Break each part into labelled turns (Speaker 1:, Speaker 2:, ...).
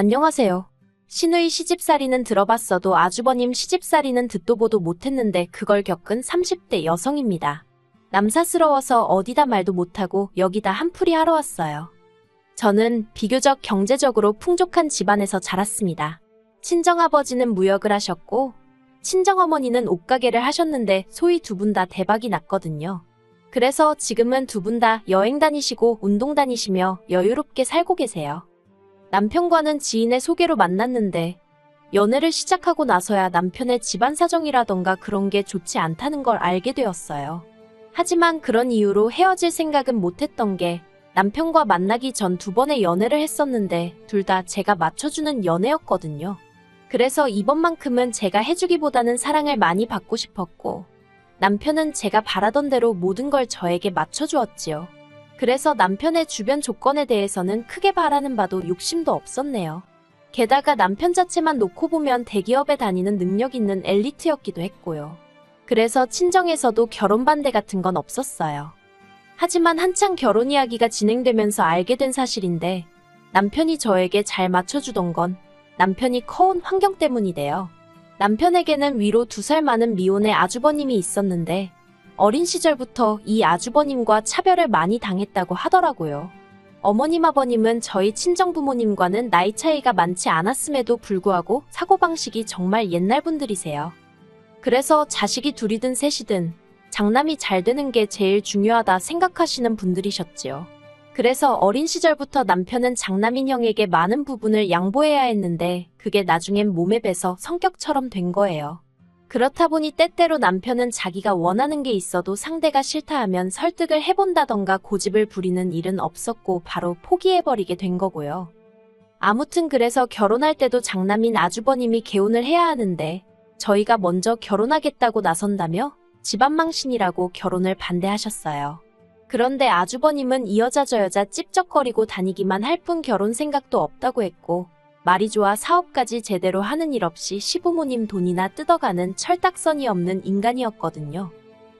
Speaker 1: 안녕하세요. 시누이 시집살이는 들어봤어도 아주버님 시집살이는 듣도 보도 못했는데 그걸 겪은 30대 여성입니다. 남사스러워서 어디다 말도 못하고 여기다 한풀이 하러 왔어요. 저는 비교적 경제적으로 풍족한 집안에서 자랐습니다. 친정아버지는 무역을 하셨고 친정어머니는 옷가게를 하셨는데 소위 두 분 다 대박이 났거든요. 그래서 지금은 두 분 다 여행 다니시고 운동 다니시며 여유롭게 살고 계세요. 남편과는 지인의 소개로 만났는데 연애를 시작하고 나서야 남편의 집안 사정이라던가 그런 게 좋지 않다는 걸 알게 되었어요. 하지만 그런 이유로 헤어질 생각은 못했던 게 남편과 만나기 전 2번의 연애를 했었는데 둘 다 제가 맞춰주는 연애였거든요. 그래서 이번만큼은 제가 해주기보다는 사랑을 많이 받고 싶었고 남편은 제가 바라던 대로 모든 걸 저에게 맞춰주었지요. 그래서 남편의 주변 조건에 대해서는 크게 바라는 바도 욕심도 없었네요. 게다가 남편 자체만 놓고 보면 대기업에 다니는 능력 있는 엘리트였기도 했고요. 그래서 친정에서도 결혼 반대 같은 건 없었어요. 하지만 한창 결혼 이야기가 진행되면서 알게 된 사실인데 남편이 저에게 잘 맞춰주던 건 남편이 커온 환경 때문이래요. 남편에게는 위로 2살 많은 미혼의 아주버님이 있었는데 어린 시절부터 이 아주버님과 차별을 많이 당했다고 하더라고요. 어머님 아버님은 저희 친정부모님과는 나이 차이가 많지 않았음에도 불구하고 사고방식이 정말 옛날 분들이세요. 그래서 자식이 둘이든 셋이든 장남이 잘 되는 게 제일 중요하다 생각하시는 분들이셨지요. 그래서 어린 시절부터 남편은 장남인 형에게 많은 부분을 양보해야 했는데 그게 나중엔 몸에 배서 성격처럼 된 거예요. 그렇다 보니 때때로 남편은 자기가 원하는 게 있어도 상대가 싫다 하면 설득을 해본다던가 고집을 부리는 일은 없었고 바로 포기해버리게 된 거고요. 아무튼 그래서 결혼할 때도 장남인 아주버님이 개혼을 해야 하는데 저희가 먼저 결혼하겠다고 나선다며 집안망신이라고 결혼을 반대하셨어요. 그런데 아주버님은 이 여자 저 여자 찝쩍거리고 다니기만 할 뿐 결혼 생각도 없다고 했고 말이 좋아 사업까지 제대로 하는 일 없이 시부모님 돈이나 뜯어가는 철딱선이 없는 인간이었거든요.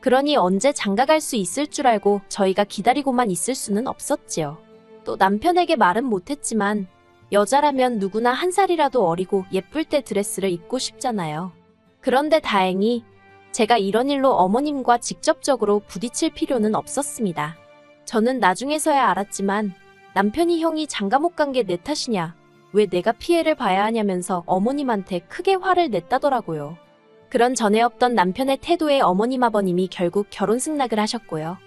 Speaker 1: 그러니 언제 장가갈 수 있을 줄 알고 저희가 기다리고만 있을 수는 없었지요. 또 남편에게 말은 못했지만 여자라면 누구나 1살이라도 어리고 예쁠 때 드레스를 입고 싶잖아요. 그런데 다행히 제가 이런 일로 어머님과 직접적으로 부딪힐 필요는 없었습니다. 저는 나중에서야 알았지만 남편이 형이 장가 못 간 게 내 탓이냐, 왜 내가 피해를 봐야 하냐면서 어머님한테 크게 화를 냈다더라고요. 그런 전에 없던 남편의 태도에 어머님 아버님이 결국 결혼 승낙을 하셨고요.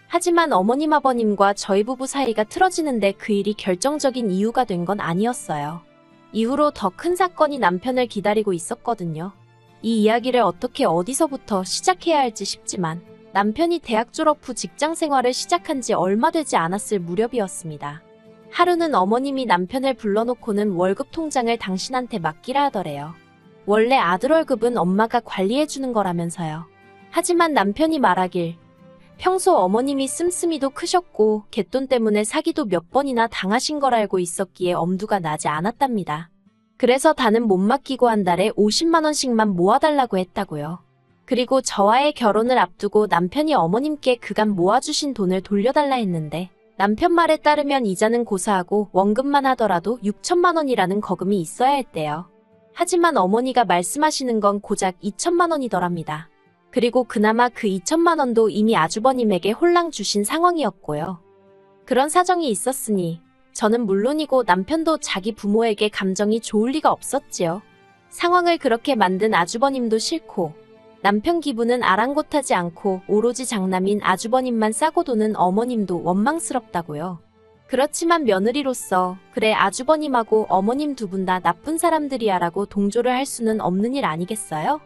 Speaker 1: 하지만 어머님 아버님과 저희 부부 사이가 틀어지는데 그 일이 결정적인 이유가 된 건 아니었어요. 이후로 더 큰 사건이 남편을 기다리고 있었거든요. 이 이야기를 어떻게 어디서부터 시작해야 할지 싶지만 남편이 대학 졸업 후 직장 생활을 시작한 지 얼마 되지 않았을 무렵이었습니다. 하루는 어머님이 남편을 불러놓고는 월급 통장을 당신한테 맡기라 하더래요. 원래 아들 월급은 엄마가 관리해주는 거라면서요. 하지만 남편이 말하길 평소 어머님이 씀씀이도 크셨고 갯돈 때문에 사기도 몇 번이나 당하신 걸 알고 있었기에 엄두가 나지 않았답니다. 그래서 다는 못 맡기고 한 달에 50만 원씩만 모아달라고 했다고요. 그리고 저와의 결혼을 앞두고 남편이 어머님께 그간 모아주신 돈을 돌려달라 했는데 남편 말에 따르면 이자는 고사하고 원금만 하더라도 6천만 원이라는 거금이 있어야 했대요. 하지만 어머니가 말씀하시는 건 고작 2천만 원이더랍니다. 그리고 그나마 그 2천만 원도 이미 아주버님에게 홀랑 주신 상황이었고요. 그런 사정이 있었으니 저는 물론이고 남편도 자기 부모에게 감정이 좋을 리가 없었지요. 상황을 그렇게 만든 아주버님도 싫고 남편 기분은 아랑곳하지 않고 오로지 장남인 아주버님만 싸고 도는 어머님도 원망스럽다고요. 그렇지만 며느리로서 그래 아주버님하고 어머님 두 분 다 나쁜 사람들이야 라고 동조를 할 수는 없는 일 아니겠어요?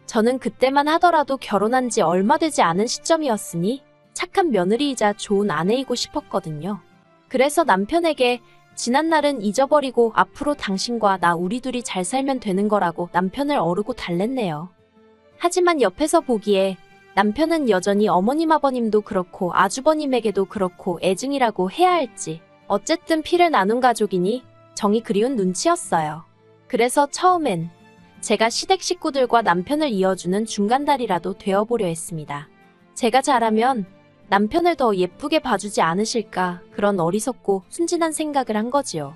Speaker 1: 저는 그때만 하더라도 결혼한 지 얼마 되지 않은 시점이었으니 착한 며느리이자 좋은 아내이고 싶었거든요. 그래서 남편에게 지난 날은 잊어버리고 앞으로 당신과 나 우리 둘이 잘 살면 되는 거라고 남편을 어르고 달랬네요. 하지만 옆에서 보기에 남편은 여전히 어머님 아버님도 그렇고 아주버님에게도 그렇고 애증이라고 해야 할지 어쨌든 피를 나눈 가족이니 정이 그리운 눈치였어요. 그래서 처음엔 제가 시댁 식구들과 남편을 이어주는 중간다리라도 되어보려 했습니다. 제가 잘하면 남편을 더 예쁘게 봐주지 않으실까 그런 어리석고 순진한 생각을 한 거지요.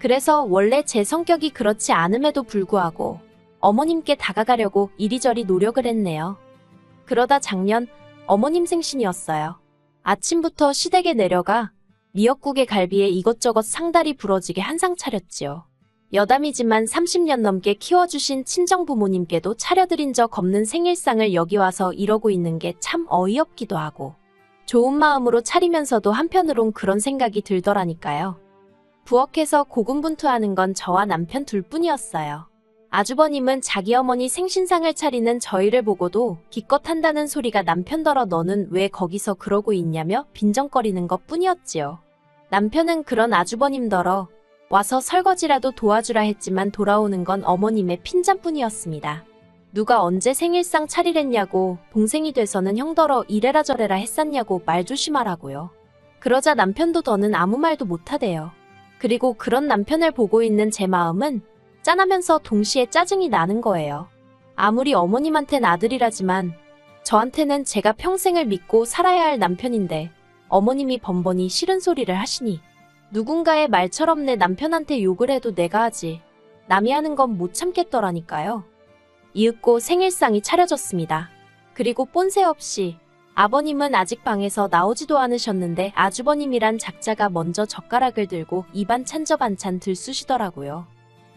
Speaker 1: 그래서 원래 제 성격이 그렇지 않음에도 불구하고 어머님께 다가가려고 이리저리 노력을 했네요. 그러다 작년 어머님 생신이었어요. 아침부터 시댁에 내려가 미역국에 갈비에 이것저것 상다리 부러지게 한상 차렸지요. 여담이지만 30년 넘게 키워주신 친정부모님께도 차려드린 적 없는 생일상을 여기 와서 이러고 있는 게 참 어이없기도 하고 좋은 마음으로 차리면서도 한편으론 그런 생각이 들더라니까요. 부엌에서 고군분투하는 건 저와 남편 둘뿐이었어요. 아주버님은 자기 어머니 생신상을 차리는 저희를 보고도 기껏 한다는 소리가 남편더러 너는 왜 거기서 그러고 있냐며 빈정거리는 것 뿐이었지요. 남편은 그런 아주버님더러 와서 설거지라도 도와주라 했지만 돌아오는 건 어머님의 핀잔뿐이었습니다. 누가 언제 생일상 차리랬냐고 동생이 돼서는 형더러 이래라 저래라 했었냐고 말 조심하라고요. 그러자 남편도 더는 아무 말도 못하대요. 그리고 그런 남편을 보고 있는 제 마음은 짠하면서 동시에 짜증이 나는 거예요. 아무리 어머님한텐 아들이라지만 저한테는 제가 평생을 믿고 살아야 할 남편인데 어머님이 번번이 싫은 소리를 하시니 누군가의 말처럼 내 남편한테 욕을 해도 내가 하지 남이 하는 건 못 참겠더라니까요. 이윽고 생일상이 차려졌습니다. 그리고 뽐새 없이 아버님은 아직 방에서 나오지도 않으셨는데 아주버님이란 작자가 먼저 젓가락을 들고 입안 찬저 반찬 들쑤시더라고요.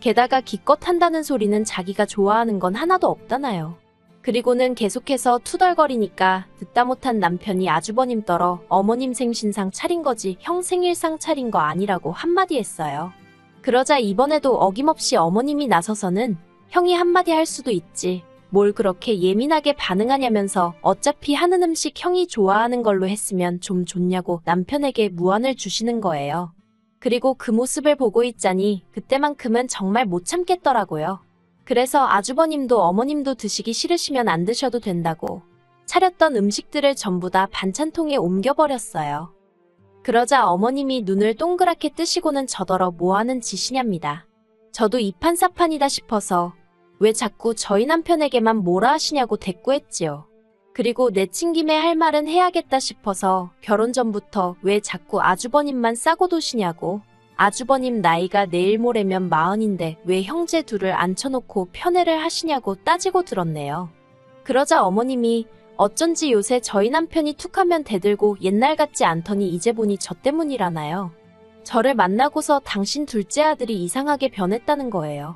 Speaker 1: 게다가 기껏 한다는 소리는 자기가 좋아하는 건 하나도 없다나요. 그리고는 계속해서 투덜거리니까 듣다 못한 남편이 아주버님 떨어 어머님 생신상 차린 거지 형 생일상 차린 거 아니라고 한마디 했어요. 그러자 이번에도 어김없이 어머님이 나서서는 형이 한마디 할 수도 있지 뭘 그렇게 예민하게 반응하냐면서 어차피 하는 음식 형이 좋아하는 걸로 했으면 좀 좋냐고 남편에게 무안을 주시는 거예요. 그리고 그 모습을 보고 있자니 그때만큼은 정말 못 참겠더라고요. 그래서 아주버님도 어머님도 드시기 싫으시면 안 드셔도 된다고 차렸던 음식들을 전부 다 반찬통에 옮겨버렸어요. 그러자 어머님이 눈을 동그랗게 뜨시고는 저더러 뭐하는 짓이냐입니다. 저도 이판사판이다 싶어서 왜 자꾸 저희 남편에게만 뭐라 하시냐고 대꾸했지요. 그리고 내친 김에 할 말은 해야겠다 싶어서 결혼 전부터 왜 자꾸 아주버님만 싸고 도시냐고 아주버님 나이가 내일 모레면 40인데 왜 형제 둘을 앉혀놓고 편애를 하시냐고 따지고 들었네요. 그러자 어머님이 어쩐지 요새 저희 남편이 툭하면 대들고 옛날 같지 않더니 이제 보니 저 때문이라나요. 저를 만나고서 당신 둘째 아들이 이상하게 변했다는 거예요.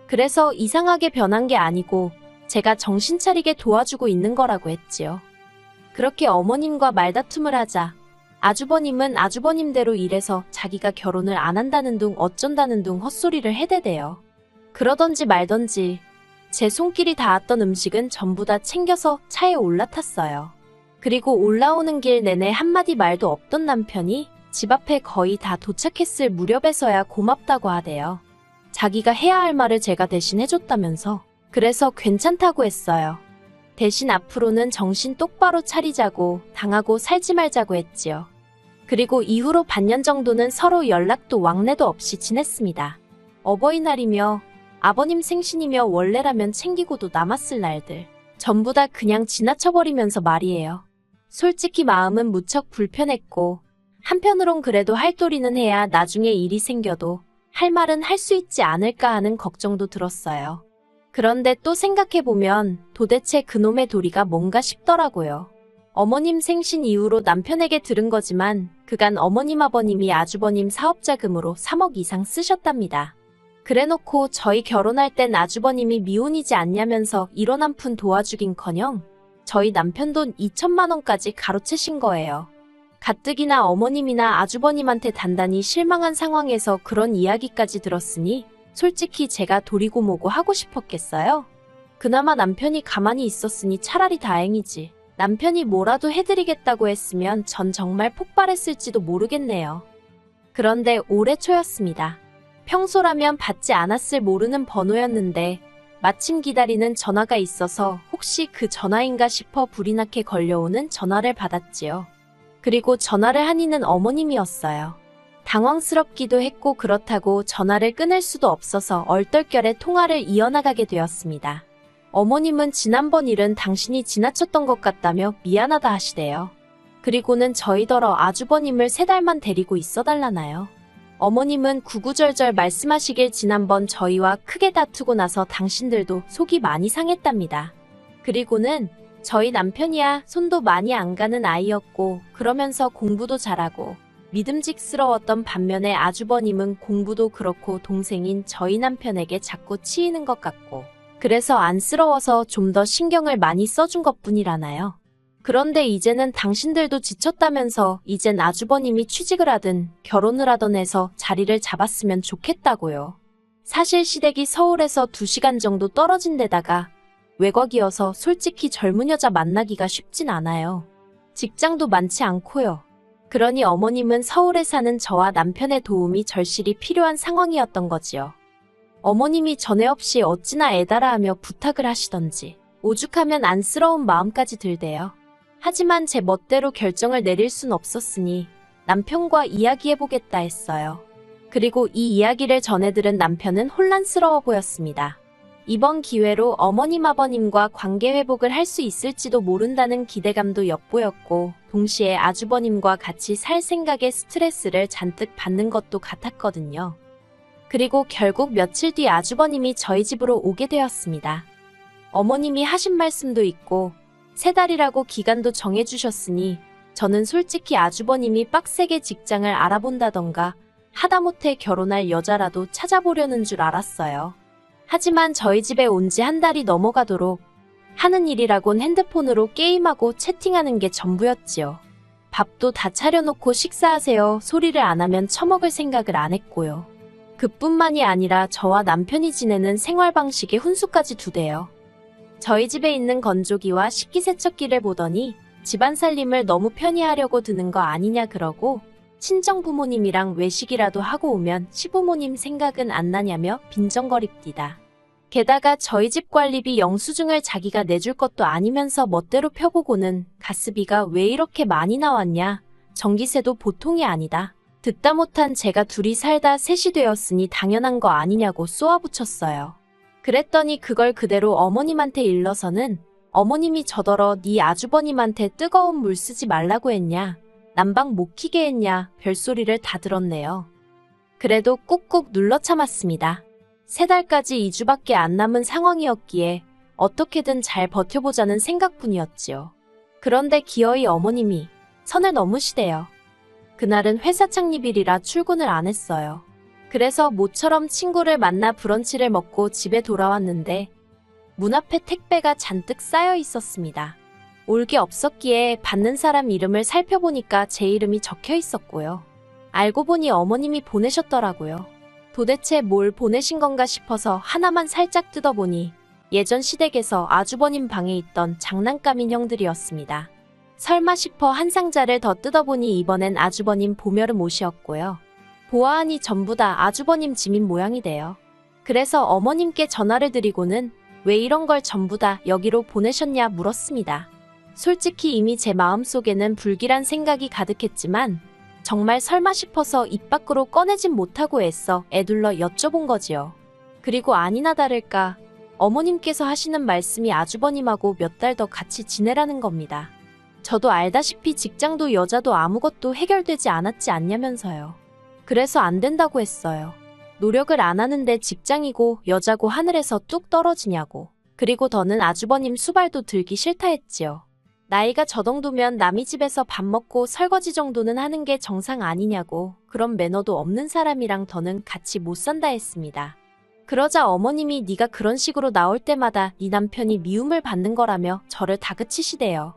Speaker 1: 그래서 이상하게 변한 게 아니고 제가 정신 차리게 도와주고 있는 거라고 했지요. 그렇게 어머님과 말다툼을 하자 아주버님은 아주버님대로 이래서 자기가 결혼을 안 한다는 둥 어쩐다는 둥 헛소리를 해대대요. 그러던지 말던지 제 손길이 닿았던 음식은 전부 다 챙겨서 차에 올라탔어요. 그리고 올라오는 길 내내 한마디 말도 없던 남편이 집 앞에 거의 다 도착했을 무렵에서야 고맙다고 하대요. 자기가 해야 할 말을 제가 대신 해줬다면서. 그래서 괜찮다고 했어요. 대신 앞으로는 정신 똑바로 차리자고 당하고 살지 말자고 했지요. 그리고 이후로 반년 정도는 서로 연락도 왕래도 없이 지냈습니다. 어버이날이며 아버님 생신이며 원래라면 챙기고도 남았을 날들 전부 다 그냥 지나쳐버리면서 말이에요. 솔직히 마음은 무척 불편했고 한편으론 그래도 할 도리는 해야 나중에 일이 생겨도 할 말은 할 수 있지 않을까 하는 걱정도 들었어요. 그런데 또 생각해보면 도대체 그놈의 도리가 뭔가 싶더라고요. 어머님 생신 이후로 남편에게 들은 거지만 그간 어머님 아버님이 아주버님 사업자금으로 3억 이상 쓰셨답니다. 그래놓고 저희 결혼할 땐 아주버님이 미혼이지 않냐면서 1원 한 푼 도와주긴커녕 저희 남편 돈 2천만 원까지 가로채신 거예요. 가뜩이나 어머님이나 아주버님한테 단단히 실망한 상황에서 그런 이야기까지 들었으니 솔직히 제가 도리고 뭐고 하고 싶었겠어요? 그나마 남편이 가만히 있었으니 차라리 다행이지. 남편이 뭐라도 해드리겠다고 했으면 전 정말 폭발했을지도 모르겠네요. 그런데 올해 초였습니다. 평소라면 받지 않았을 모르는 번호였는데 마침 기다리는 전화가 있어서 혹시 그 전화인가 싶어 불이 나게 걸려오는 전화를 받았지요. 그리고 전화를 한 이는 어머님이었어요. 당황스럽기도 했고 그렇다고 전화를 끊을 수도 없어서 얼떨결에 통화를 이어나가게 되었습니다. 어머님은 지난번 일은 당신이 지나쳤던 것 같다며 미안하다 하시대요. 그리고는 저희더러 아주버님을 3달만 데리고 있어달라나요. 어머님은 구구절절 말씀하시길 지난번 저희와 크게 다투고 나서 당신들도 속이 많이 상했답니다. 그리고는 저희 남편이야 손도 많이 안 가는 아이였고 그러면서 공부도 잘하고 믿음직스러웠던 반면에 아주버님은 공부도 그렇고 동생인 저희 남편에게 자꾸 치이는 것 같고 그래서 안쓰러워서 좀 더 신경을 많이 써준 것뿐이라나요. 그런데 이제는 당신들도 지쳤다면서 이젠 아주버님이 취직을 하든 결혼을 하던 해서 자리를 잡았으면 좋겠다고요. 사실 시댁이 서울에서 2시간 정도 떨어진 데다가 외곽이어서 솔직히 젊은 여자 만나기가 쉽진 않아요. 직장도 많지 않고요. 그러니 어머님은 서울에 사는 저와 남편의 도움이 절실히 필요한 상황이었던 거지요. 어머님이 전에 없이 어찌나 애달아 하며 부탁을 하시던지 오죽하면 안쓰러운 마음까지 들대요. 하지만 제 멋대로 결정을 내릴 순 없었으니 남편과 이야기해보겠다 했어요. 그리고 이 이야기를 전해들은 남편은 혼란스러워 보였습니다. 이번 기회로 어머님 아버님과 관계 회복을 할 수 있을지도 모른다는 기대감도 엿보였고 동시에 아주버님과 같이 살 생각에 스트레스를 잔뜩 받는 것도 같았거든요. 그리고 결국 며칠 뒤 아주버님이 저희 집으로 오게 되었습니다. 어머님이 하신 말씀도 있고 3달이라고 기간도 정해주셨으니 저는 솔직히 아주버님이 빡세게 직장을 알아본다던가 하다못해 결혼할 여자라도 찾아보려는 줄 알았어요. 하지만 저희 집에 온 지 1달이 넘어가도록 하는 일이라곤 핸드폰으로 게임하고 채팅하는 게 전부였지요. 밥도 다 차려놓고 식사하세요 소리를 안 하면 처먹을 생각을 안 했고요. 그뿐만이 아니라 저와 남편이 지내는 생활 방식에 훈수까지 두대요. 저희 집에 있는 건조기와 식기세척기를 보더니 집안 살림을 너무 편히 하려고 드는 거 아니냐 그러고 친정 부모님이랑 외식이라도 하고 오면 시부모님 생각은 안 나냐며 빈정거립디다. 게다가 저희 집 관리비 영수증을 자기가 내줄 것도 아니면서 멋대로 펴보고는 가스비가 왜 이렇게 많이 나왔냐, 전기세도 보통이 아니다. 듣다 못한 제가 둘이 살다 셋이 되었으니 당연한 거 아니냐고 쏘아붙였어요. 그랬더니 그걸 그대로 어머님한테 일러서는 어머님이 저더러 네 아주버님한테 뜨거운 물 쓰지 말라고 했냐, 난방 못 키게 했냐 별소리를 다 들었네요. 그래도 꾹꾹 눌러 참았습니다. 3달까지 2주밖에 안 남은 상황이었기에 어떻게든 잘 버텨보자는 생각뿐이었지요. 그런데 기어이 어머님이 선을 넘으시대요. 그날은 회사 창립일이라 출근을 안 했어요. 그래서 모처럼 친구를 만나 브런치를 먹고 집에 돌아왔는데 문 앞에 택배가 잔뜩 쌓여 있었습니다. 올 게 없었기에 받는 사람 이름을 살펴보니까 제 이름이 적혀 있었고요. 알고 보니 어머님이 보내셨더라고요. 도대체 뭘 보내신 건가 싶어서 하나만 살짝 뜯어보니 예전 시댁에서 아주버님 방에 있던 장난감 인형들이었습니다. 설마 싶어 한 상자를 더 뜯어보니 이번엔 아주버님 보멸음 옷이었고요. 보아하니 전부 다 아주버님 짐인 모양이래요. 그래서 어머님께 전화를 드리고는 왜 이런 걸 전부 다 여기로 보내셨냐 물었습니다. 솔직히 이미 제 마음속에는 불길한 생각이 가득했지만 정말 설마 싶어서 입 밖으로 꺼내진 못하고 애써 애둘러 여쭤본 거지요. 그리고 아니나 다를까 어머님께서 하시는 말씀이 아주버님하고 몇 달 더 같이 지내라는 겁니다. 저도 알다시피 직장도 여자도 아무것도 해결되지 않았지 않냐면서요. 그래서 안 된다고 했어요. 노력을 안 하는데 직장이고 여자고 하늘에서 뚝 떨어지냐고. 그리고 더는 아주버님 수발도 들기 싫다 했지요. 나이가 저 정도면 남의 집에서 밥 먹고 설거지 정도는 하는 게 정상 아니냐고. 그런 매너도 없는 사람이랑 더는 같이 못 산다 했습니다. 그러자 어머님이 네가 그런 식으로 나올 때마다 네 남편이 미움을 받는 거라며 저를 다그치시대요.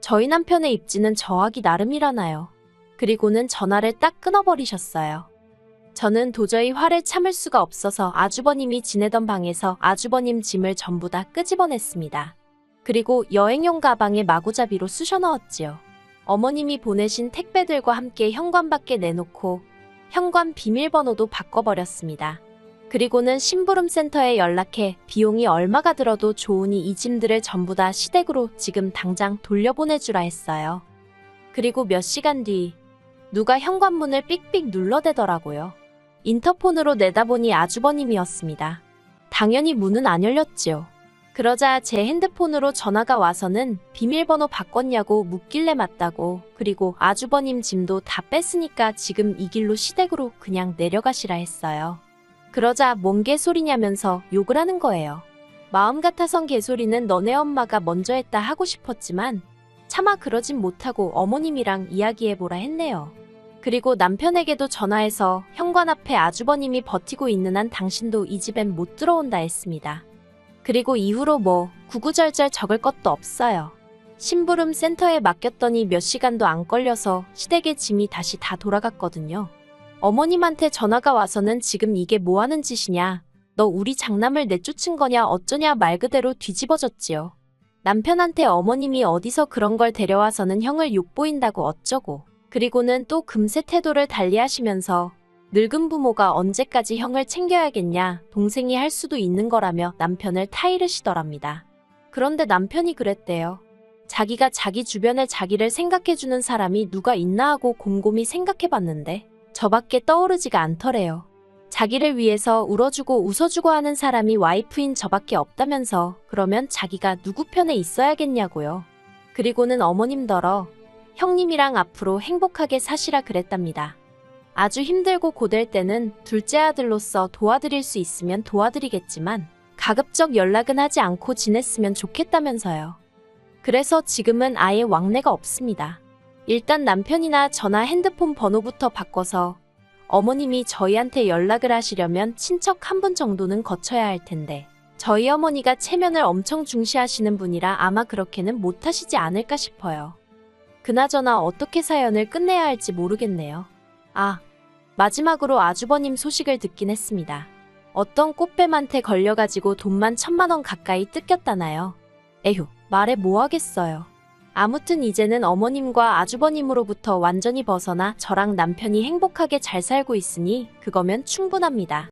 Speaker 1: 저희 남편의 입지는 저하기 나름이라나요. 그리고는 전화를 딱 끊어버리셨어요. 저는 도저히 화를 참을 수가 없어서 아주버님이 지내던 방에서 아주버님 짐을 전부 다 끄집어냈습니다. 그리고 여행용 가방에 마구잡이로 쑤셔 넣었지요. 어머님이 보내신 택배들과 함께 현관밖에 내놓고 현관 비밀번호도 바꿔버렸습니다. 그리고는 심부름센터에 연락해 비용이 얼마가 들어도 좋으니 이 짐들을 전부 다 시댁으로 지금 당장 돌려보내주라 했어요. 그리고 몇 시간 뒤 누가 현관문을 삑삑 눌러대더라고요. 인터폰으로 내다보니 아주버님이었습니다. 당연히 문은 안 열렸지요. 그러자 제 핸드폰으로 전화가 와서는 비밀번호 바꿨냐고 묻길래 맞다고, 그리고 아주버님 짐도 다 뺐으니까 지금 이 길로 시댁으로 그냥 내려가시라 했어요. 그러자 뭔 개소리냐면서 욕을 하는 거예요. 마음 같아선 개소리는 너네 엄마가 먼저 했다 하고 싶었지만 차마 그러진 못하고 어머님이랑 이야기해보라 했네요. 그리고 남편에게도 전화해서 현관 앞에 아주버님이 버티고 있는 한 당신도 이 집엔 못 들어온다 했습니다. 그리고 이후로 뭐 구구절절 적을 것도 없어요. 심부름 센터에 맡겼더니 몇 시간도 안 걸려서 시댁의 짐이 다시 다 돌아갔거든요. 어머님한테 전화가 와서는 지금 이게 뭐 하는 짓이냐, 너 우리 장남을 내쫓은 거냐 어쩌냐 말 그대로 뒤집어졌지요. 남편한테 어머님이 어디서 그런 걸 데려와서는 형을 욕보인다고 어쩌고, 그리고는 또 금세 태도를 달리하시면서 늙은 부모가 언제까지 형을 챙겨야겠냐, 동생이 할 수도 있는 거라며 남편을 타이르시더랍니다. 그런데 남편이 그랬대요. 자기가 자기 주변에 자기를 생각해주는 사람이 누가 있나 하고 곰곰이 생각해봤는데 저밖에 떠오르지가 않더래요. 자기를 위해서 울어주고 웃어주고 하는 사람이 와이프인 저밖에 없다면서 그러면 자기가 누구 편에 있어야겠냐고요. 그리고는 어머님더러 형님이랑 앞으로 행복하게 사시라 그랬답니다. 아주 힘들고 고될 때는 둘째 아들로서 도와드릴 수 있으면 도와드리겠지만 가급적 연락은 하지 않고 지냈으면 좋겠다면서요. 그래서 지금은 아예 왕래가 없습니다. 일단 남편이나 전화 핸드폰 번호부터 바꿔서 어머님이 저희한테 연락을 하시려면 친척 한 분 정도는 거쳐야 할 텐데 저희 어머니가 체면을 엄청 중시하시는 분이라 아마 그렇게는 못하시지 않을까 싶어요. 그나저나 어떻게 사연을 끝내야 할지 모르겠네요. 아, 마지막으로 아주버님 소식을 듣긴 했습니다. 어떤 꽃뱀한테 걸려가지고 돈만 1,000만 원 가까이 뜯겼다나요. 에휴, 말해 뭐 하겠어요. 아무튼 이제는 어머님과 아주버님으로부터 완전히 벗어나 저랑 남편이 행복하게 잘 살고 있으니 그거면 충분합니다.